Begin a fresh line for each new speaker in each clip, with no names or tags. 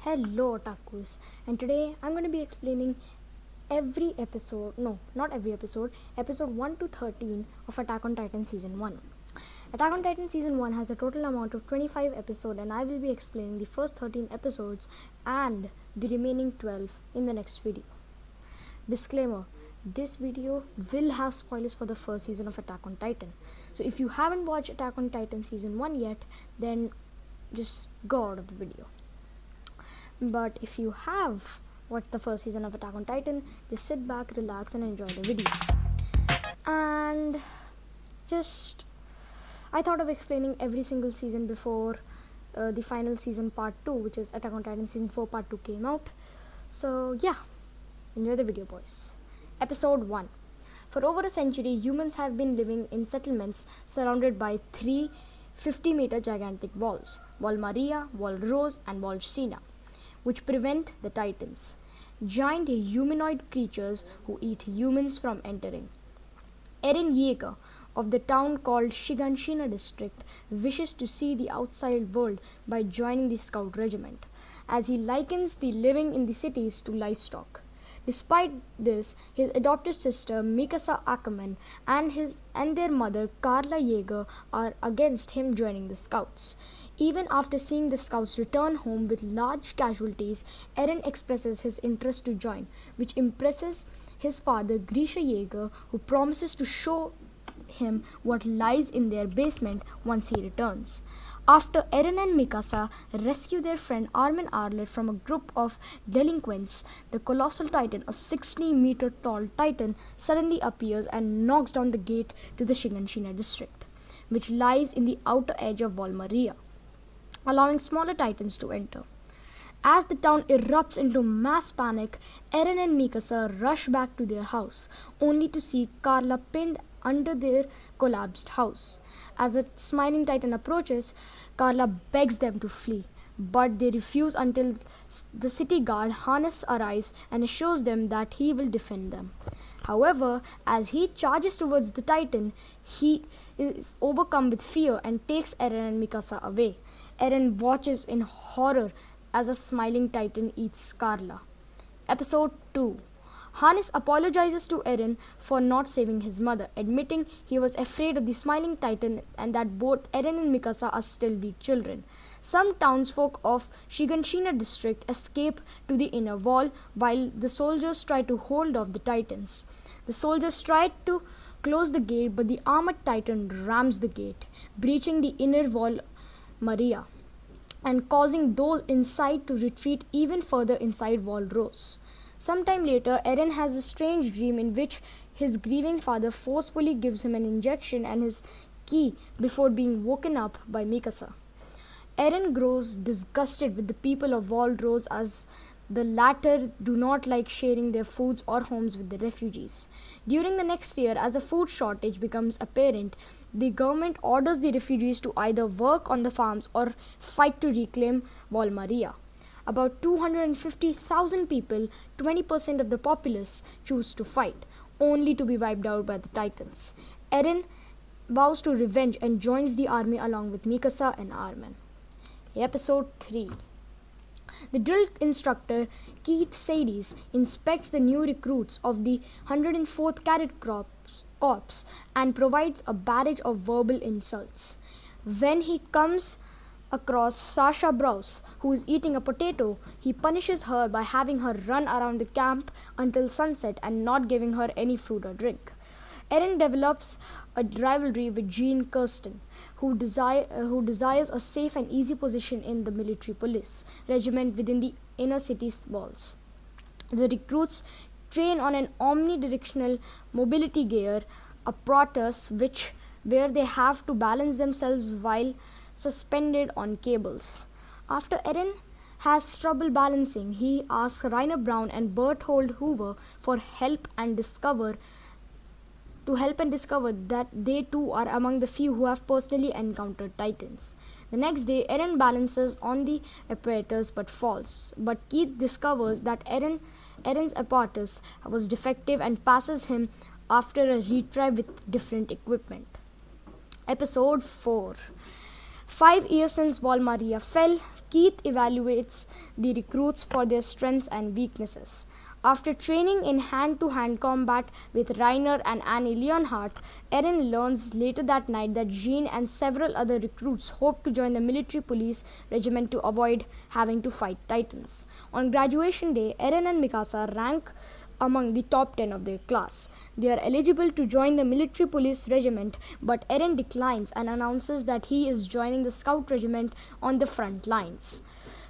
Hello, otakus, and today I'm going to be explaining every episode, no, not every episode 1 to 13 of Attack on Titan Season 1. Attack on Titan Season 1 has a total amount of 25 episodes, and I will be explaining the first 13 episodes and the remaining 12 in the next video. Disclaimer: this video will have spoilers for the first season of Attack on Titan. So if you haven't watched Attack on Titan Season 1 yet, then just go out of the video. But if you have watched the first season of Attack on Titan, just sit back, relax, and enjoy the video. And I thought of explaining every single season before the final season part 2, which is Attack on Titan Season 4 part 2 came out. So yeah, enjoy the video, boys. Episode 1. For over a century, humans have been living in settlements surrounded by three 50-meter gigantic walls: Wall Maria, Wall Rose, and Wall Sina, which prevent the Titans, giant humanoid creatures who eat humans, from entering. Eren Yeager of the town called Shiganshina district wishes to see the outside world by joining the scout regiment, as he likens the living in the cities to livestock. Despite this, his adopted sister Mikasa Ackerman and their mother Carla Yeager are against him joining the scouts. Even after seeing the scouts return home with large casualties, Eren expresses his interest to join, which impresses his father Grisha Yeager, who promises to show him what lies in their basement once he returns. After Eren and Mikasa rescue their friend Armin Arlet from a group of delinquents, the colossal titan, a 60-meter tall titan, suddenly appears and knocks down the gate to the Shiganshina district, which lies in the outer edge of Wall Maria, allowing smaller titans to enter. As the town erupts into mass panic, Eren and Mikasa rush back to their house, only to see Carla pinned under their collapsed house. As a smiling titan approaches, Carla begs them to flee, but they refuse until the city guard Hannes arrives and assures them that he will defend them. However, as he charges towards the titan, he is overcome with fear and takes Eren and Mikasa away. Eren watches in horror as a smiling titan eats Carla. Episode 2. Hannes apologizes to Eren for not saving his mother, admitting he was afraid of the smiling titan and that both Eren and Mikasa are still weak children. Some townsfolk of Shiganshina district escape to the inner wall while the soldiers try to hold off the titans. The soldiers try to close the gate, but the armored titan rams the gate, breaching the inner wall Maria and causing those inside to retreat even further inside Wall Rose. Sometime later, Eren has a strange dream in which his grieving father forcefully gives him an injection and his key before being woken up by Mikasa. Eren grows disgusted with the people of Wall Rose, as the latter do not like sharing their foods or homes with the refugees. During the next year, as a food shortage becomes apparent, the government orders the refugees to either work on the farms or fight to reclaim Wall Maria. About 250,000 people, 20% of the populace, choose to fight, only to be wiped out by the Titans. Eren vows to revenge and joins the army along with Mikasa and Armin. Episode 3. The drill instructor Keith Sades inspects the new recruits of the 104th Cadet Corps and provides a barrage of verbal insults. When he comes across Sasha Browse, who is eating a potato, he punishes her by having her run around the camp until sunset and not giving her any food or drink. Eren develops a rivalry with Jean Kirsten, who desires a safe and easy position in the military police regiment within the inner city's walls. The recruits train on an omnidirectional mobility gear, a Proteus, where they have to balance themselves while suspended on cables. After Eren has trouble balancing, he asks Rainer Brown and Berthold Hoover for help and discover that they too are among the few who have personally encountered titans. The next day, Eren balances on the apparatus but falls. But Keith discovers that Eren's apparatus was defective and passes him after a retry with different equipment. Episode 4. 5 years since Wall Maria fell, Keith evaluates the recruits for their strengths and weaknesses. After training in hand-to-hand combat with Reiner and Annie Leonhardt, Eren learns later that night that Jean and several other recruits hope to join the military police regiment to avoid having to fight Titans. On graduation day, Eren and Mikasa rank among the top 10 of their class. They are eligible to join the military police regiment, but Eren declines and announces that he is joining the scout regiment on the front lines,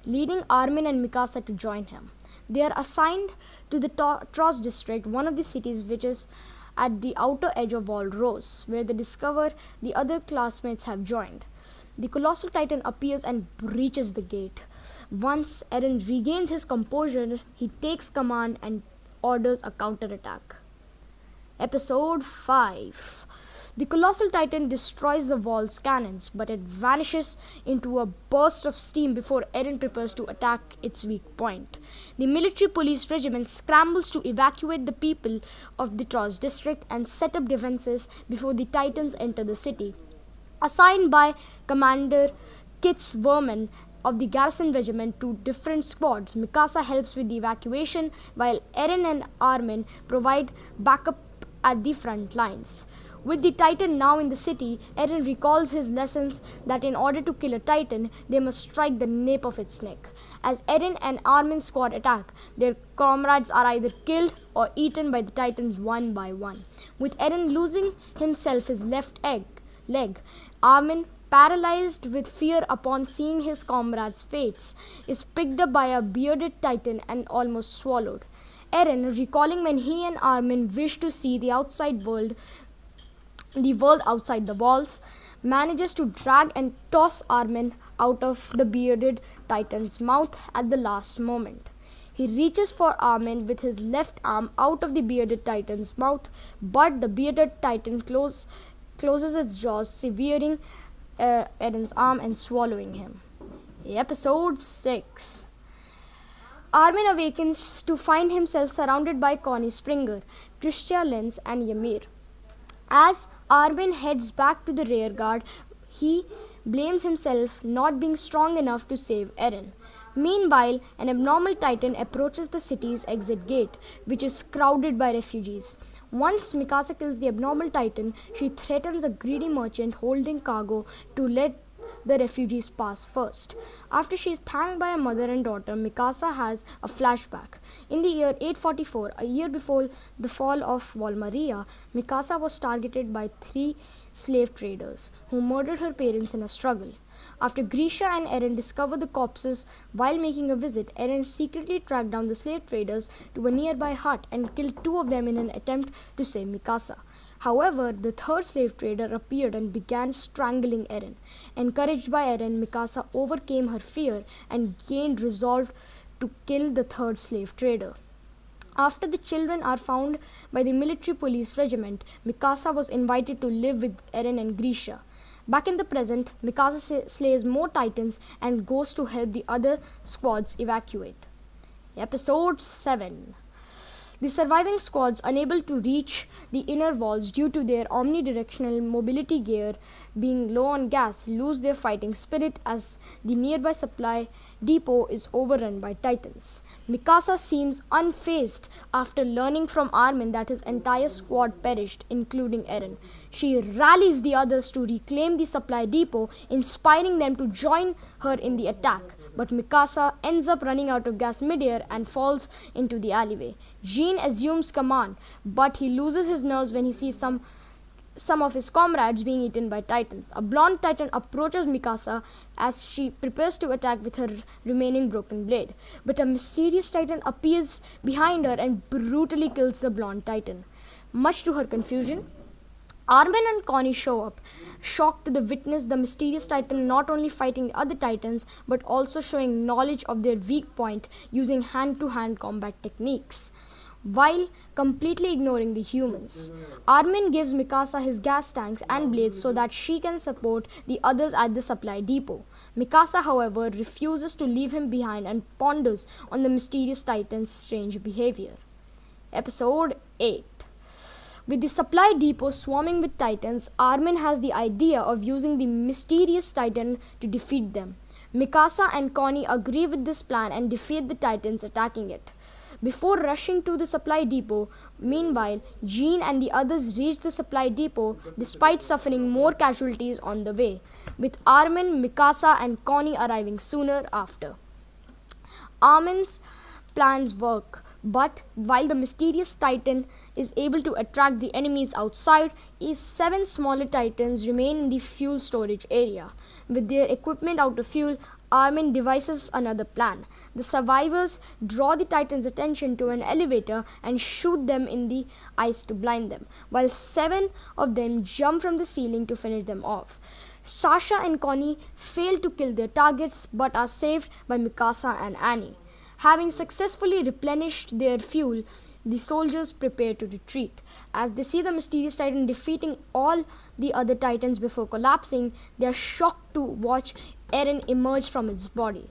leading Armin and Mikasa to join him. They are assigned to the Tross district, one of the cities which is at the outer edge of Wall Rose, where they discover the other classmates have joined. The Colossal Titan appears and breaches the gate. Once Eren regains his composure, he takes command and orders a counterattack. Episode 5. The Colossal Titan destroys the wall's cannons, but it vanishes into a burst of steam before Eren prepares to attack its weak point. The military police regiment scrambles to evacuate the people of the Tross district and set up defenses before the Titans enter the city. Assigned by Commander Kitz Verman of the Garrison Regiment to different squads, Mikasa helps with the evacuation while Eren and Armin provide backup at the front lines. With the Titan now in the city, Eren recalls his lessons that in order to kill a Titan, they must strike the nape of its neck. As Eren and Armin's squad attack, their comrades are either killed or eaten by the Titans one by one. With Eren losing himself his left leg, Armin, paralyzed with fear upon seeing his comrades' fates, is picked up by a bearded Titan and almost swallowed. Eren, recalling when he and Armin wished to see the world outside the walls, manages to drag and toss Armin out of the bearded Titan's mouth at the last moment. He reaches for Armin with his left arm out of the bearded Titan's mouth, but the bearded Titan closes its jaws, severing Eren's arm and swallowing him. Episode 6. Armin awakens to find himself surrounded by Connie Springer, Christia Lenz, and Ymir. As Armin heads back to the rear guard, he blames himself not being strong enough to save Eren. Meanwhile, an abnormal Titan approaches the city's exit gate, which is crowded by refugees. Once Mikasa kills the abnormal Titan, she threatens a greedy merchant holding cargo to let the refugees pass first. After she is thanked by her mother and daughter, Mikasa has a flashback. In the year 844, a year before the fall of Val Maria, Mikasa was targeted by 3 slave traders who murdered her parents in a struggle. After Grisha and Eren discover the corpses while making a visit, Eren secretly tracked down the slave traders to a nearby hut and killed 2 of them in an attempt to save Mikasa. However, the 3rd slave trader appeared and began strangling Eren. Encouraged by Eren, Mikasa overcame her fear and gained resolve to kill the 3rd slave trader. After the children are found by the military police regiment, Mikasa was invited to live with Eren and Grisha. Back in the present, Mikasa slays more Titans and goes to help the other squads evacuate. Episode 7. The surviving squads, unable to reach the inner walls due to their omnidirectional mobility gear being low on gas, lose their fighting spirit as the nearby supply depot is overrun by Titans. Mikasa seems unfazed after learning from Armin that his entire squad perished, including Eren. She rallies the others to reclaim the supply depot, inspiring them to join her in the attack. But Mikasa ends up running out of gas midair and falls into the alleyway. Jean assumes command, but he loses his nerves when he sees some of his comrades being eaten by Titans. A blonde Titan approaches Mikasa as she prepares to attack with her remaining broken blade. But a mysterious Titan appears behind her and brutally kills the blonde Titan. Much to her confusion, Armin and Connie show up, shocked to witness the mysterious Titan not only fighting the other Titans, but also showing knowledge of their weak point using hand-to-hand combat techniques, while completely ignoring the humans. Armin gives Mikasa his gas tanks and blades so that she can support the others at the supply depot. Mikasa, however, refuses to leave him behind and ponders on the mysterious Titan's strange behavior. Episode 8. With the supply depot swarming with Titans, Armin has the idea of using the mysterious Titan to defeat them. Mikasa and Connie agree with this plan and defeat the Titans attacking it. Before rushing to the supply depot, meanwhile, Jean and the others reach the supply depot despite suffering more casualties on the way, with Armin, Mikasa, and Connie arriving sooner after. Armin's plans work, but while the mysterious Titan is able to attract the enemies outside, 7 smaller Titans remain in the fuel storage area. With their equipment out of fuel, Armin devises another plan. The survivors draw the Titans' attention to an elevator and shoot them in the eyes to blind them, while 7 of them jump from the ceiling to finish them off. Sasha and Connie fail to kill their targets but are saved by Mikasa and Annie. Having successfully replenished their fuel, the soldiers prepare to retreat. As they see the mysterious Titan defeating all the other Titans before collapsing, they are shocked to watch Eren emerge from its body.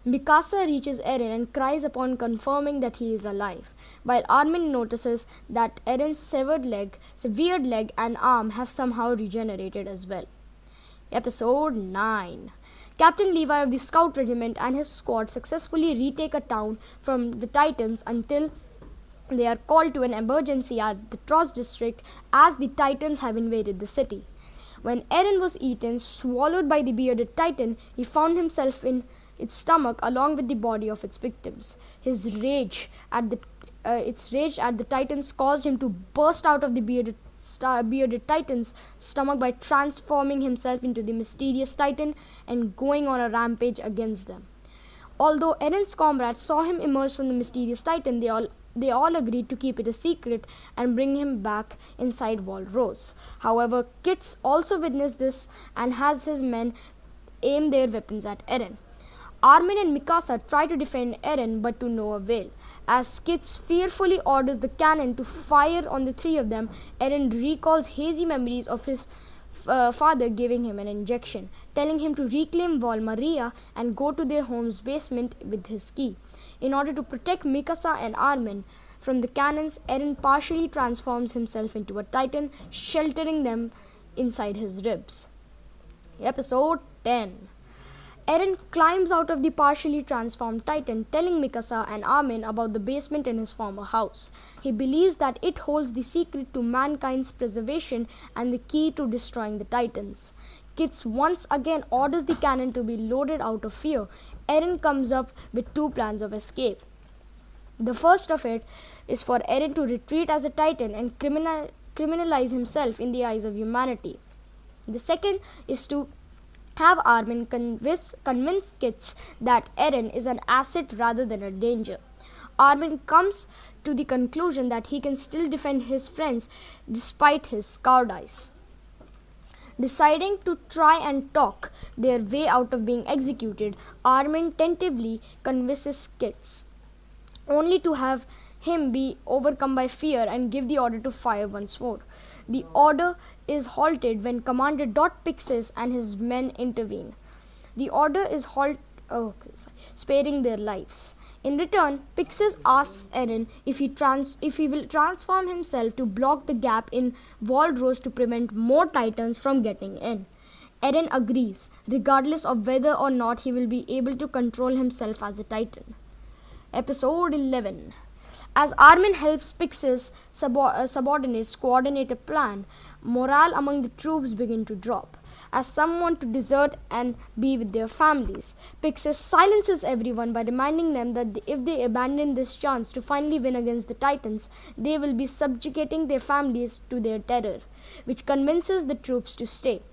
Mikasa reaches Eren and cries upon confirming that he is alive, while Armin notices that Eren's severed leg and arm have somehow regenerated as well. Episode 9. Captain Levi of the Scout Regiment and his squad successfully retake a town from the Titans until they are called to an emergency at the Trost district as the Titans have invaded the city. When Eren was eaten, swallowed by the bearded Titan, he found himself in its stomach along with the body of its victims. His rage at the Titans caused him to burst out of the bearded Titan's stomach by transforming himself into the mysterious Titan and going on a rampage against them. Although Eren's comrades saw him emerge from the mysterious Titan, they all agreed to keep it a secret and bring him back inside Wall Rose. However, Kits also witnessed this and has his men aim their weapons at Eren. Armin and Mikasa try to defend Eren but to no avail. As Kits fearfully orders the cannon to fire on the 3 of them, Eren recalls hazy memories of his father giving him an injection, telling him to reclaim Val Maria and go to their home's basement with his key. In order to protect Mikasa and Armin from the cannons, Eren partially transforms himself into a Titan, sheltering them inside his ribs. Episode 10. Eren climbs out of the partially transformed Titan, telling Mikasa and Armin about the basement in his former house. He believes that it holds the secret to mankind's preservation and the key to destroying the Titans. Kits once again orders the cannon to be loaded out of fear. Eren comes up with 2 plans of escape. The first of it is for Eren to retreat as a Titan and criminalize himself in the eyes of humanity. The second is to have Armin convince Kits that Eren is an asset rather than a danger. Armin comes to the conclusion that he can still defend his friends despite his cowardice. Deciding to try and talk their way out of being executed, Armin tentatively convinces Kits, only to have him be overcome by fear and give the order to fire once more. The order is halted when Commander Dot Pixis and his men intervene. The order is sparing their lives. In return, Pixis asks Eren if he will transform himself to block the gap in Wall Rose to prevent more Titans from getting in. Eren agrees, regardless of whether or not he will be able to control himself as a Titan. Episode 11. As Armin helps Pixis subordinates coordinate a plan, morale among the troops begins to drop, as some want to desert and be with their families. Pixis silences everyone by reminding them that if they abandon this chance to finally win against the Titans, they will be subjugating their families to their terror, which convinces the troops to stay.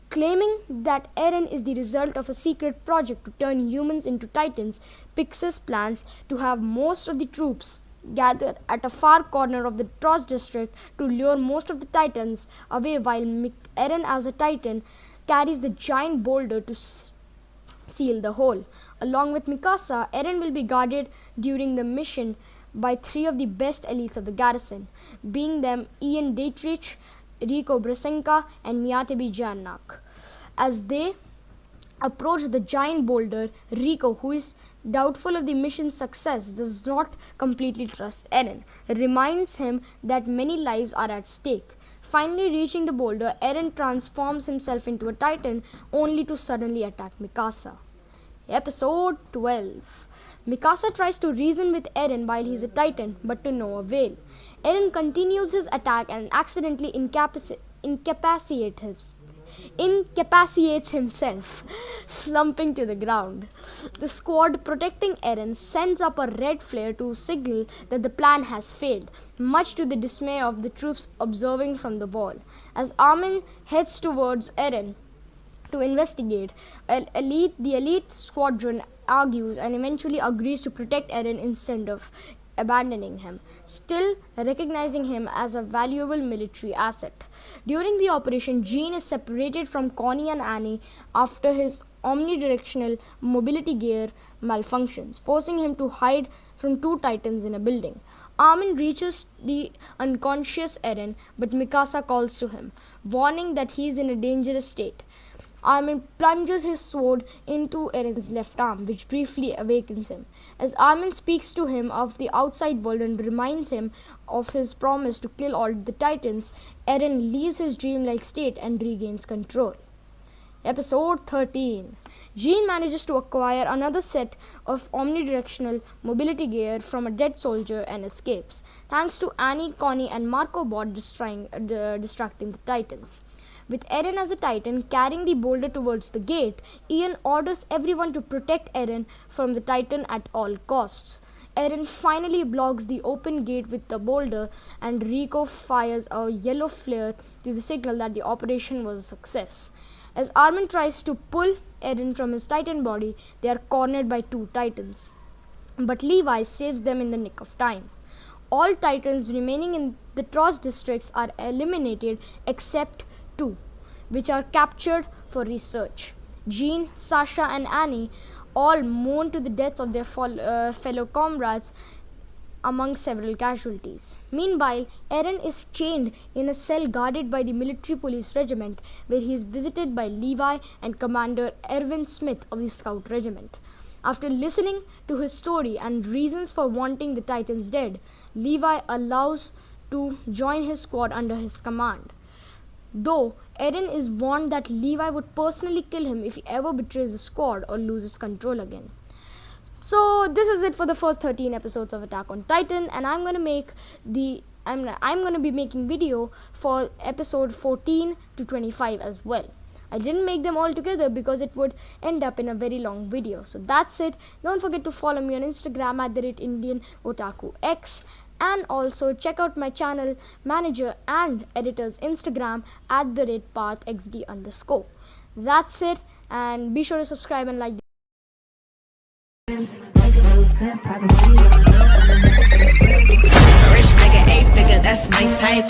Claiming that Eren is the result of a secret project to turn humans into Titans, Pixis plans to have most of the troops gather at a far corner of the Trost district to lure most of the Titans away, while Eren as a Titan carries the giant boulder to seal the hole. Along with Mikasa, Eren will be guarded during the mission by 3 of the best elites of the garrison, being them Ian Dietrich, Rico Brasenka, and Miyatebi Jannak. As they approach the giant boulder, Rico, who is doubtful of the mission's success, does not completely trust Eren. It reminds him that many lives are at stake. Finally reaching the boulder, Eren transforms himself into a Titan only to suddenly attack Mikasa. Episode 12. Mikasa tries to reason with Eren while he's a Titan, but to no avail. Eren continues his attack and accidentally incapacitates himself, slumping to the ground. The squad protecting Eren sends up a red flare to signal that the plan has failed, much to the dismay of the troops observing from the wall. As Armin heads towards Eren to investigate, the elite squadron argues and eventually agrees to protect Eren instead of abandoning him, still recognizing him as a valuable military asset. During the operation, Jean is separated from Connie and Annie after his omnidirectional mobility gear malfunctions, forcing him to hide from two Titans in a building. Armin reaches the unconscious Eren, but Mikasa calls to him, warning that he is in a dangerous state. Armin plunges his sword into Eren's left arm, which briefly awakens him. As Armin speaks to him of the outside world and reminds him of his promise to kill all the Titans, Eren leaves his dreamlike state and regains control. Episode 13. Jean manages to acquire another set of omnidirectional mobility gear from a dead soldier and escapes, thanks to Annie, Connie and Marco Bot distracting the Titans. With Eren as a Titan carrying the boulder towards the gate, Ian orders everyone to protect Eren from the Titan at all costs. Eren finally blocks the open gate with the boulder, and Rico fires a yellow flare to the signal that the operation was a success. As Armin tries to pull Eren from his Titan body, they are cornered by two Titans. But Levi saves them in the nick of time. All Titans remaining in the Trost districts are eliminated except two, which are captured for research. Jean, Sasha and Annie all mourn to the deaths of their fellow comrades among several casualties. Meanwhile, Eren is chained in a cell guarded by the military police regiment, where he is visited by Levi and Commander Erwin Smith of the Scout Regiment. After listening to his story and reasons for wanting the Titans dead, Levi allows to join his squad under his command, though Eren is warned that Levi would personally kill him if he ever betrays the squad or loses control again. So this is it for the first 13 episodes of Attack on Titan, and I'm going to be making video for episode 14 to 25 as well. I didn't make them all together because it would end up in a very long video. So that's it. Don't forget to follow me on Instagram at @IndianOtakuX. And also check out my channel manager and editor's Instagram at @ParthXD_. That's it, and be sure to subscribe and like.
Rich nigga, 8 figure, that's my type.